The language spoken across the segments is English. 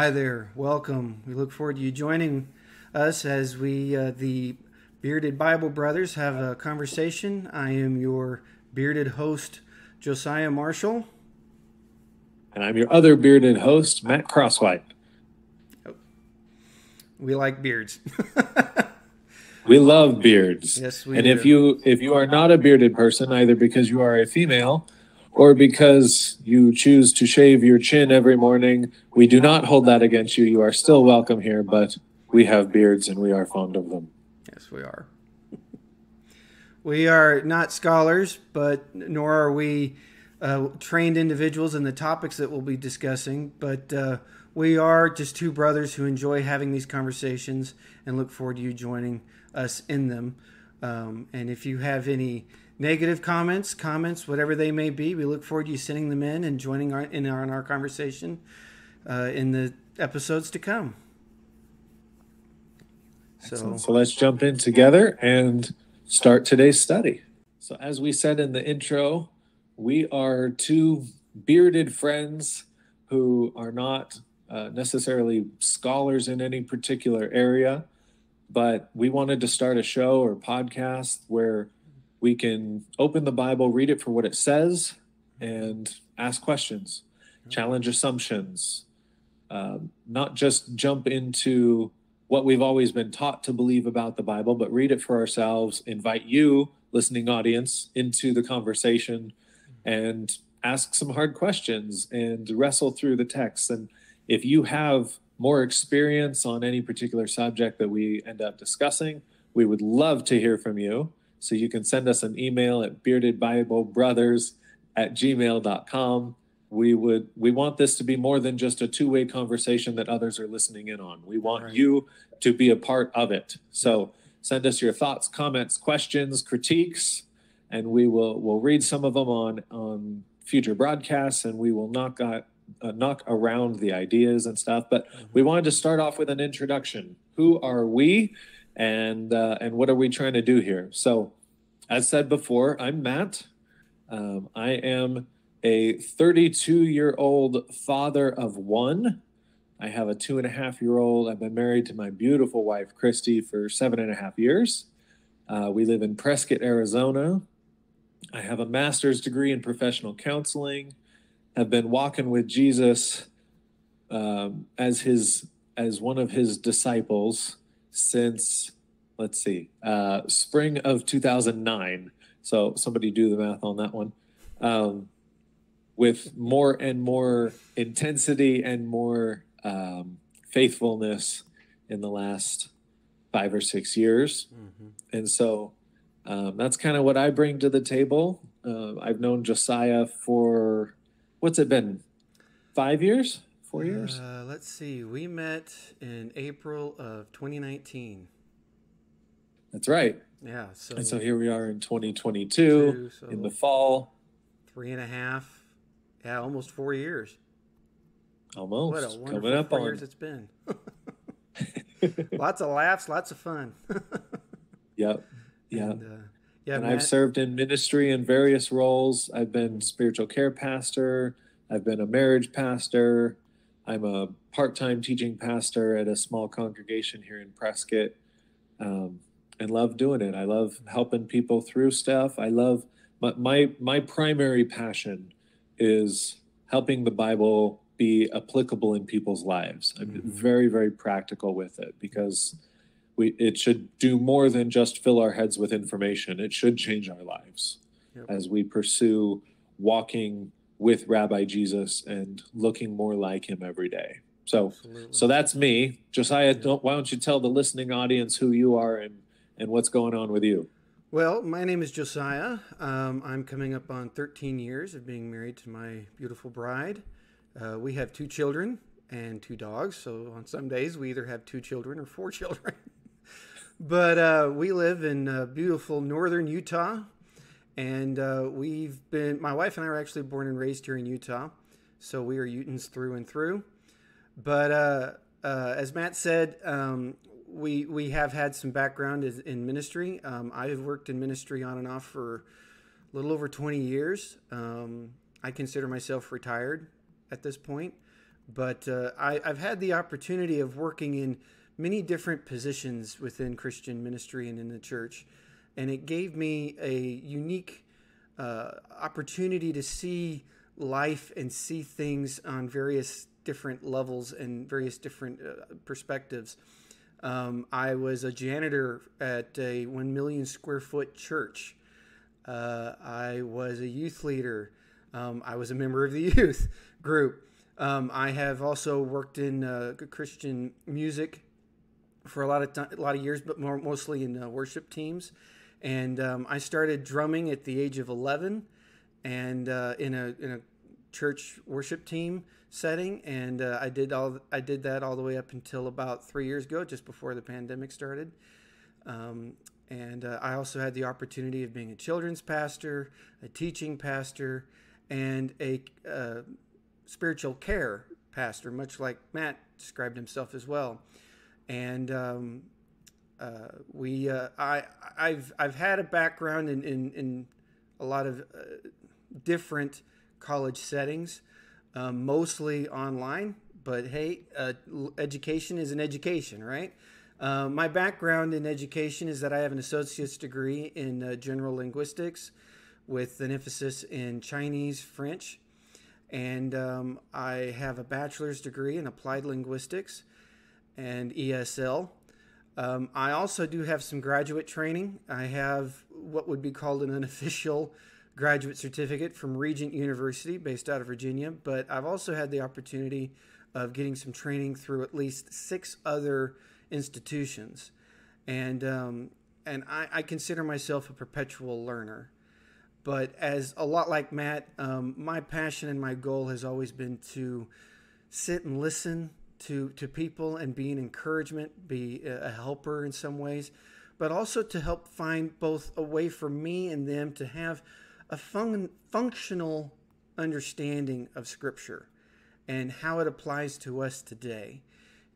Hi there. Welcome. We look forward to you joining us as we, the Bearded Bible Brothers, have a conversation. I am your bearded host, Josiah Marshall. And I'm your other bearded host, Matt Crosswhite. We like beards. We love beards. Yes, we And do. if you are not a bearded person, either because you are a female or because you choose to shave your chin every morning, we do not hold that against you. You are still welcome here, but we have beards and we are fond of them. Yes, we are. We are not scholars, but nor are we trained individuals in the topics that we'll be discussing, but we are just two brothers who enjoy having these conversations and look forward to you joining us in them. And if you have any negative comments, whatever they may be, we look forward to you sending them in and joining in our conversation in the episodes to come. So let's jump in together and start today's study. So as we said in the intro, we are two bearded friends who are not necessarily scholars in any particular area, but we wanted to start a show or podcast where we can open the Bible, read it for what it says, and ask questions, challenge assumptions, not just jump into what we've always been taught to believe about the Bible, but read it for ourselves, invite you, listening audience, into the conversation and ask some hard questions and wrestle through the text. And if you have more experience on any particular subject that we end up discussing, we would love to hear from you. So you can send us an email at beardedbiblebrothers@gmail.com. We want this to be more than just a two-way conversation that others are listening in on. We want you to be a part of it. So send us your thoughts, comments, questions, critiques, and we'll read some of them on future broadcasts, and we will knock around the ideas and stuff. But we wanted to start off with an introduction. Who are we, and what are we trying to do here? So, as said before, I'm Matt. I am a 32-year-old father of one. I have a 2.5-year-old. I've been married to my beautiful wife, Christy, for 7.5 years. We live in Prescott, Arizona. I have a master's degree in professional counseling. Have been walking with Jesus as one of his disciples since, spring of 2009. So somebody do the math on that one. With more and more intensity and more faithfulness in the last 5 or 6 years. Mm-hmm. And so that's kind of what I bring to the table. I've known Josiah for, what's it been, 5 years? 4 years? Let's see. We met in April of 2019. That's right. Yeah. And so here we are in 2022, in the fall. 3.5. Yeah, almost 4 years. Almost. What a wonderful 4 years it's been. Lots of laughs, lots of fun. Yep. Yeah. And Matt, I've served in ministry in various roles. I've been spiritual care pastor. I've been a marriage pastor. I'm a part-time teaching pastor at a small congregation here in Prescott, and love doing it. I love helping people through stuff. I love my primary passion is helping the Bible be applicable in people's lives. I'm very, very practical with it because it should do more than just fill our heads with information. It should change our lives as we pursue walking with Rabbi Jesus and looking more like him every day. So that's me. Josiah, why don't you tell the listening audience who you are and what's going on with you? Well, my name is Josiah. I'm coming up on 13 years of being married to my beautiful bride. We have 2 children and 2 dogs. So on some days we either have 2 children or 4 children. But we live in beautiful northern Utah. And my wife and I were actually born and raised here in Utah. So we are Utahns through and through. But as Matt said, we have had some background in ministry. I've worked in ministry on and off for a little over 20 years. I consider myself retired at this point, But I've had the opportunity of working in many different positions within Christian ministry and in the church, and it gave me a unique opportunity to see life and see things on various different levels and various different perspectives. I was a janitor at a 1 million square foot church. I was a youth leader. I was a member of the youth group. I have also worked in Christian music for a lot of years, but mostly in worship teams. And I started drumming at the age of 11, and in a church worship team setting, and I did that all the way up until about 3 years ago, just before the pandemic started. And I also had the opportunity of being a children's pastor, a teaching pastor, and a spiritual care pastor, much like Matt described himself as well. And I've had a background in a lot of different college settings, mostly online. But hey, education is an education, right? My background in education is that I have an associate's degree in general linguistics with an emphasis in Chinese, French, and I have a bachelor's degree in applied linguistics and ESL. I also do have some graduate training. I have what would be called an unofficial graduate certificate from Regent University based out of Virginia, but I've also had the opportunity of getting some training through at least 6 other institutions. And I consider myself a perpetual learner. But as a lot like Matt, my passion and my goal has always been to sit and listen to people and be an encouragement, be a helper in some ways, but also to help find both a way for me and them to have a functional understanding of Scripture and how it applies to us today.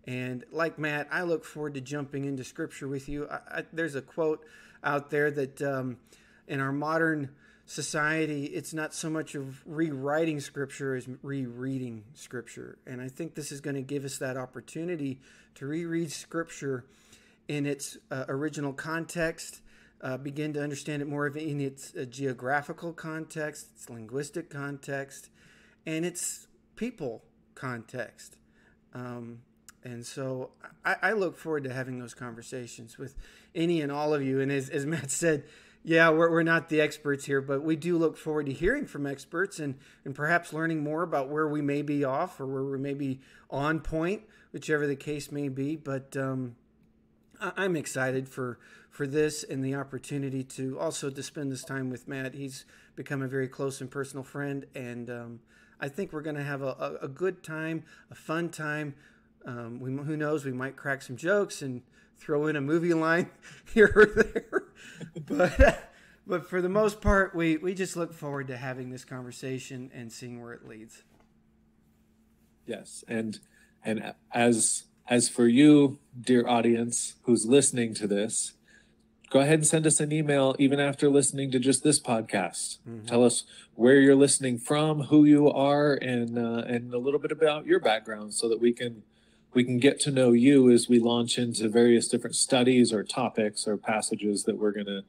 And like Matt, I look forward to jumping into Scripture with you. There's a quote out there that in our modern society, it's not so much of rewriting Scripture as rereading Scripture. And I think this is going to give us that opportunity to reread Scripture in its original context, begin to understand it more in its geographical context, its linguistic context, and its people context. And so I look forward to having those conversations with any and all of you. And as Matt said, yeah, we're not the experts here, but we do look forward to hearing from experts and perhaps learning more about where we may be off or where we may be on point, whichever the case may be. But I'm excited for this and the opportunity to also to spend this time with Matt. He's become a very close and personal friend, and I think we're going to have a good time, a fun time. Who knows, we might crack some jokes and throw in a movie line here or there. But for the most part, we just look forward to having this conversation and seeing where it leads. Yes, and as for you, dear audience, who's listening to this, go ahead and send us an email even after listening to just this podcast. Mm-hmm. Tell us where you're listening from, who you are, and a little bit about your background so that we can get to know you as we launch into various different studies or topics or passages that we're gonna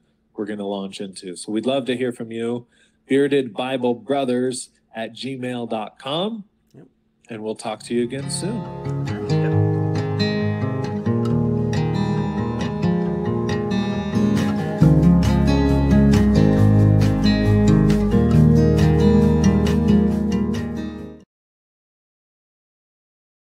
launch into. So we'd love to hear from you. beardedbiblebrothers@gmail.com. Yep. And we'll talk to you again soon.